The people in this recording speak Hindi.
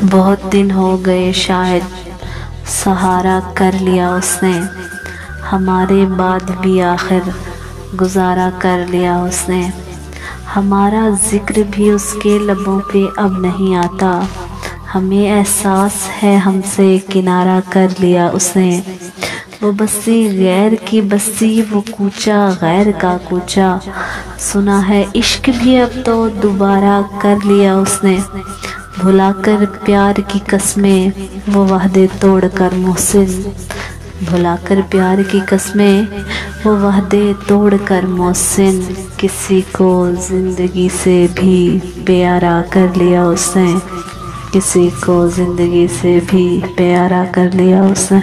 बहुत दिन हो गए शायद सहारा कर लिया उसने, हमारे बाद भी आखिर गुजारा कर लिया उसने। हमारा जिक्र भी उसके लबों पे अब नहीं आता, हमें एहसास है हमसे किनारा कर लिया उसने। वो बस्ती गैर की बस्ती, वो कूचा गैर का कूचा, सुना है इश्क भी अब तो दोबारा कर लिया उसने। भुलाकर प्यार की कस्में वो वादे तोड़ कर मोहसिन, भुलाकर प्यार की कस्में वो वादे तोड़ कर मोहसिन। किसी को ज़िंदगी से भी प्यारा कर लिया उसने, किसी को ज़िंदगी से भी प्यारा कर लिया उसने।